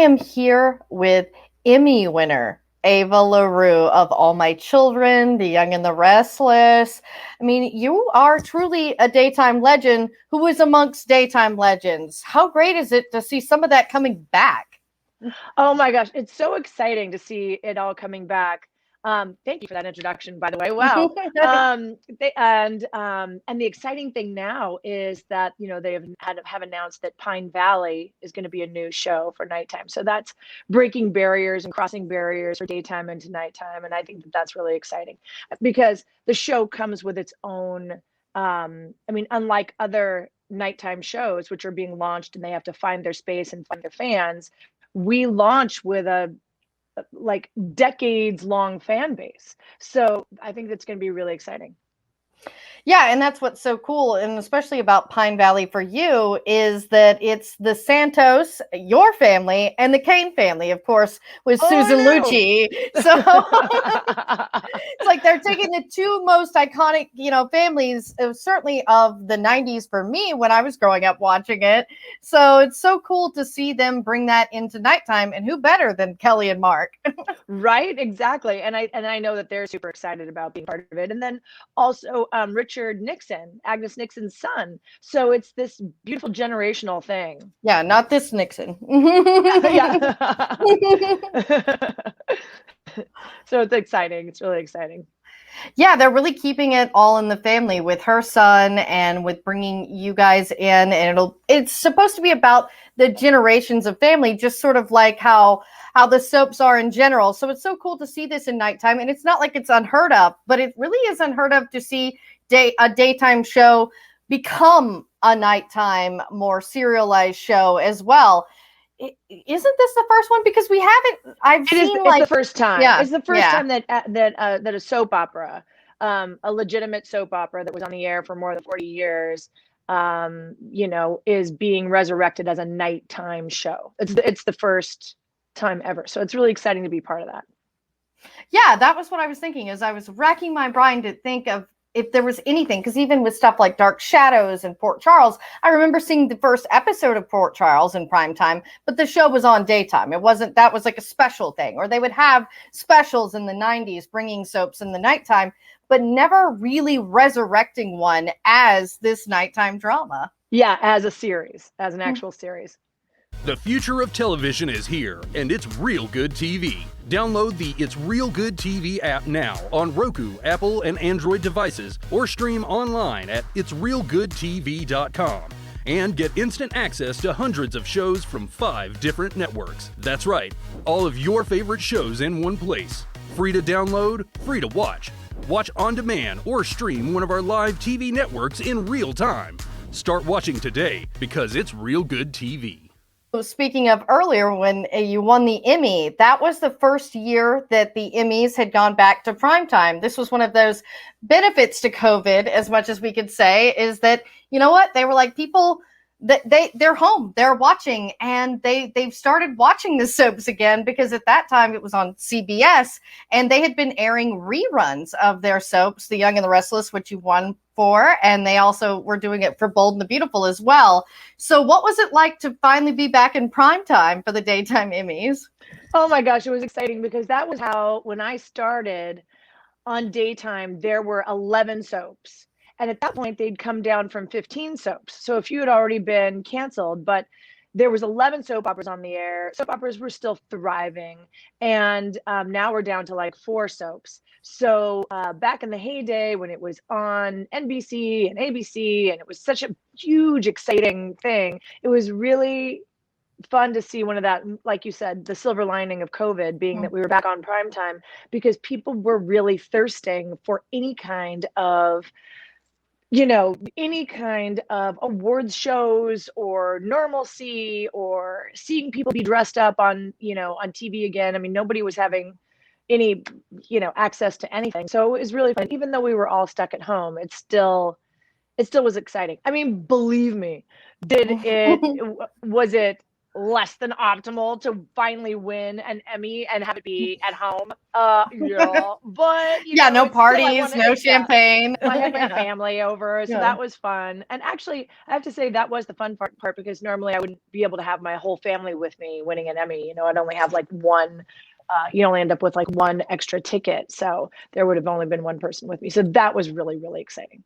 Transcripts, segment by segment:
am here with Emmy winner Eva LaRue of All My Children, The Young and the Restless. I mean, you are truly a daytime legend who is amongst daytime legends. How great is it to see some of that coming back? Oh my gosh, it's so exciting to see it all coming back. Thank you for that introduction, by the way. Wow. And the exciting thing now is that they have announced that Pine Valley is going to be a new show for nighttime. So that's breaking barriers and crossing barriers for daytime into nighttime, and I think that that's really exciting because the show comes with its own. Unlike other nighttime shows, which are being launched and they have to find their space and find their fans, we launch with a decades long fan base. So I think that's going to be really exciting. Yeah, and that's what's so cool, and especially about Pine Valley for you, is that it's the Santos, your family, and the Kane family, of course, with Susan Lucci. So it's like they're taking the two most iconic, families, certainly of the 90s for me when I was growing up watching it. So it's so cool to see them bring that into nighttime, and who better than Kelly and Mark? Right, exactly. And I know that they're super excited about being part of it. And then also Richard Nixon, Agnes Nixon's son. So it's this beautiful generational thing. Yeah, not this Nixon. Yeah. So it's exciting. It's really exciting. Yeah, they're really keeping it all in the family with her son and with bringing you guys in. And it's supposed to be about the generations of family, just sort of like how the soaps are in general. So it's so cool to see this in nighttime. And it's not like it's unheard of, but it really is unheard of to see a daytime show become a nighttime, more serialized show as well. Isn't this the first one? Because we haven't. It's the first time. Yeah, it's the first time that a soap opera, a legitimate soap opera that was on the air for more than 40 years, is being resurrected as a nighttime show. It's the first time ever. So it's really exciting to be part of that. Yeah, that was what I was thinking as I was racking my brain to think of if there was anything, because even with stuff like Dark Shadows and Port Charles, I remember seeing the first episode of Port Charles in prime time, but the show was on daytime. That was like a special thing, or they would have specials in the 90s bringing soaps in the nighttime, but never really resurrecting one as this nighttime drama. Yeah, as a series, as an actual series. The future of television is here, and it's Real Good TV. Download the It's Real Good TV app now on Roku, Apple, and Android devices, or stream online at itsrealgoodtv.com. And get instant access to hundreds of shows from 5 different networks. That's right, all of your favorite shows in one place. Free to download, free to watch. Watch on demand or stream one of our live TV networks in real time. Start watching today because it's Real Good TV. Speaking of earlier, when you won the Emmy, that was the first year that the Emmys had gone back to primetime. This was one of those benefits to COVID, as much as we could say, is that, you know what, they were like, people that they're home, they're watching, and they've started watching the soaps again, because at that time it was on CBS, and they had been airing reruns of their soaps, The Young and the Restless, which you won for, and they also were doing it for Bold and the Beautiful as well. So what was it like to finally be back in primetime for the daytime Emmys? Oh my gosh, it was exciting, because that was how, when I started on daytime, there were 11 soaps. And at that point, they'd come down from 15 soaps. So if you had already been canceled, but there was 11 soap operas on the air. Soap operas were still thriving. And now we're down to like 4 soaps. So back in the heyday, when it was on NBC and ABC, and it was such a huge, exciting thing, it was really fun to see one of that, like you said, the silver lining of COVID being that we were back on primetime, because people were really thirsting for any kind of awards shows or normalcy, or seeing people be dressed up on TV again. I mean, nobody was having any, access to anything. So it was really fun. Even though we were all stuck at home, it still was exciting. I mean, believe me, was it less than optimal to finally win an Emmy and have it be at home. Yeah, but Yeah, no it's still, I parties, want no to, yeah. champagne. I had my Yeah. family over, so Yeah. that was fun. And actually, I have to say that was the fun part because normally I wouldn't be able to have my whole family with me winning an Emmy. I'd only have like one. You only end up with like one extra ticket, so there would have only been one person with me. So that was really, really exciting.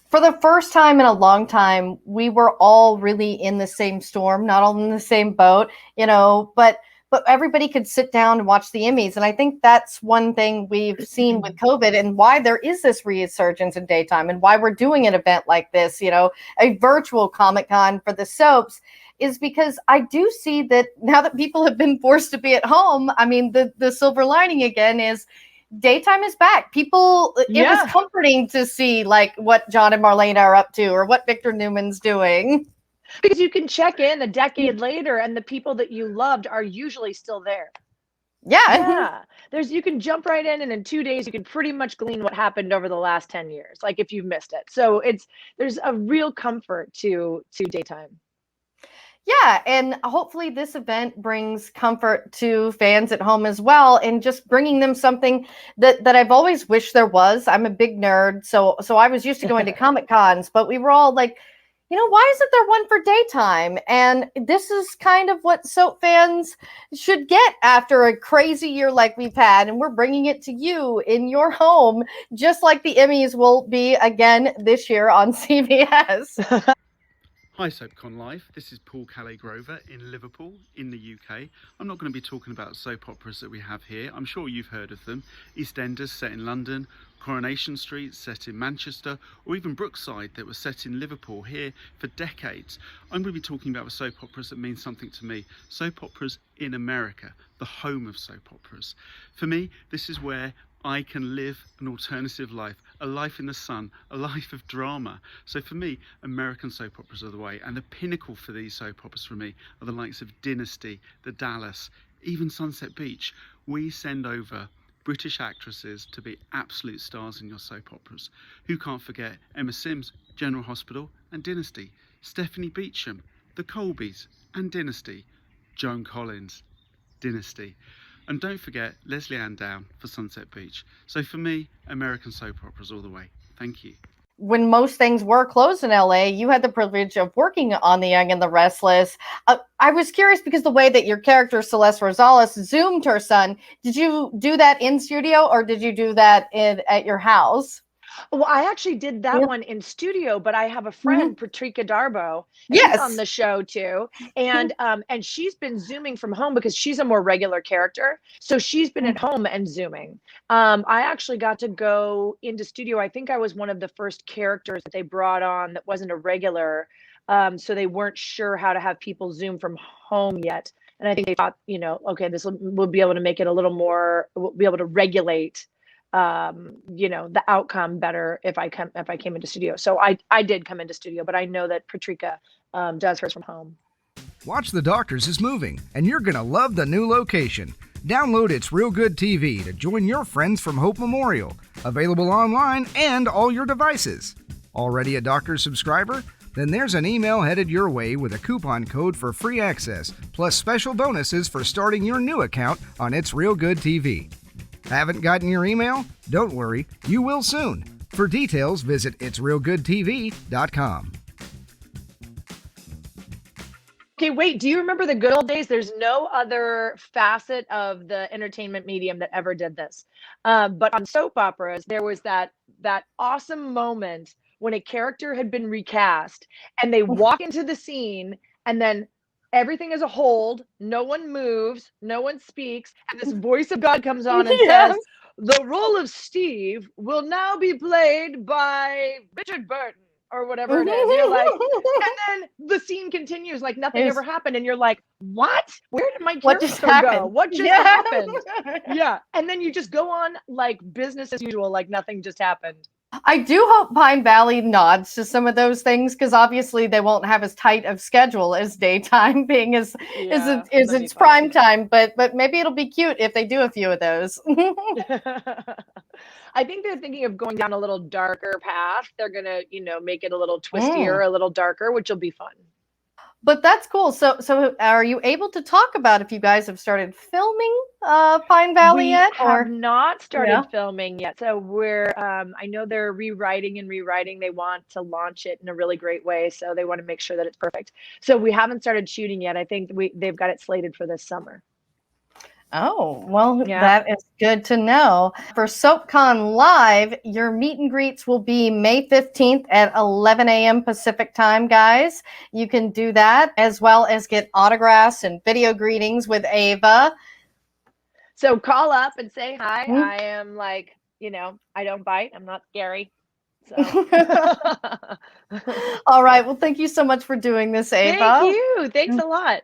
For the first time in a long time, we were all really in the same storm, not all in the same boat, but everybody could sit down and watch the Emmys. And I think that's one thing we've seen with COVID and why there is this resurgence in daytime and why we're doing an event like this, a virtual Comic-Con for the soaps, is because I do see that now that people have been forced to be at home, I mean, the silver lining again is daytime is back. People, it was comforting to see like what John and Marlena are up to or what Victor Newman's doing. Because you can check in a decade later and the people that you loved are usually still there. Yeah. You can jump right in and in 2 days you can pretty much glean what happened over the last 10 years, like if you've missed it. So there's a real comfort to daytime. Yeah, and hopefully this event brings comfort to fans at home as well, and just bringing them something that I've always wished there was. I'm a big nerd, so I was used to going to Comic Cons, but we were all like, why isn't there one for daytime? And this is kind of what soap fans should get after a crazy year like we've had, and we're bringing it to you in your home, just like the Emmys will be again this year on CBS. Hi SoapCon Live, this is Paul Calais-Grover in Liverpool in the UK. I'm not going to be talking about soap operas that we have here. I'm sure you've heard of them. EastEnders set in London, Coronation Street set in Manchester, or even Brookside that was set in Liverpool here for decades. I'm going to be talking about the soap operas that mean something to me. Soap operas in America, the home of soap operas. For me, this is where I can live an alternative life, a life in the sun, a life of drama. So for me, American soap operas are the way, and the pinnacle for these soap operas for me are the likes of Dynasty, The Dallas, even Sunset Beach. We send over British actresses to be absolute stars in your soap operas. Who can't forget Emma Sims, General Hospital, and Dynasty, Stephanie Beacham, The Colbys, and Dynasty, Joan Collins, Dynasty. And don't forget Leslie Ann Down for Sunset Beach. So for me, American soap operas all the way. Thank you. When most things were closed in LA, you had the privilege of working on The Young and the Restless. I was curious because the way that your character, Celeste Rosales, zoomed her son, did you do that in studio or did you do that at your house? Well, I actually did that one in studio, but I have a friend, Patricia Darbo, and she's on the show too. And she's been zooming from home because she's a more regular character. So she's been at home and zooming. I actually got to go into studio. I think I was one of the first characters that they brought on that wasn't a regular. So they weren't sure how to have people zoom from home yet. And I think they thought, okay, this will be able to make it a little more, we'll be able to regulate the outcome better if I came into studio. So I did come into studio, but I know that Patricia does hers from home. Watch The Doctors is Moving, and you're gonna love the new location. Download It's Real Good TV to join your friends from Hope Memorial. Available online and all your devices. Already a Doctors subscriber? Then there's an email headed your way with a coupon code for free access, plus special bonuses for starting your new account on It's Real Good TV. Haven't gotten your email? Don't worry, you will soon. For details, visit itsrealgoodtv.com. Okay, wait, do you remember the good old days? There's no other facet of the entertainment medium that ever did this. But on soap operas, there was that awesome moment when a character had been recast and they walk into the scene and then everything is a hold, no one moves, no one speaks, and this voice of God comes on and says, the role of Steve will now be played by Richard Burton, or whatever it is. You're like, and then the scene continues like nothing ever happened, and you're like, what? Where did my character go? What just happened? Yeah. And then you just go on like business as usual, like nothing just happened. I do hope Pine Valley nods to some of those things, because obviously they won't have as tight of schedule as daytime, being as Yeah, is that'd be it's fun. prime time. But maybe it'll be cute if they do a few of those. I think they're thinking of going down a little darker path. They're gonna, make it a little Mm. twistier, a little darker, which will be fun. But that's cool. So are you able to talk about if you guys have started filming Pine Valley We yet, have or not yeah? started filming yet. So we're I know they're rewriting and rewriting. They want to launch it in a really great way. So they want to make sure that it's perfect. So we haven't started shooting yet. I think they've got it slated for this summer. Oh, well, Yeah. that is good to know. For SoapCon Live, your meet and greets will be May 15th at 11 a.m. Pacific time, guys. You can do that, as well as get autographs and video greetings with Ava. So call up and say hi. Mm. I am like, I don't bite. I'm not scary. So All right. Well, thank you so much for doing this, thank Ava. you. Thanks a lot.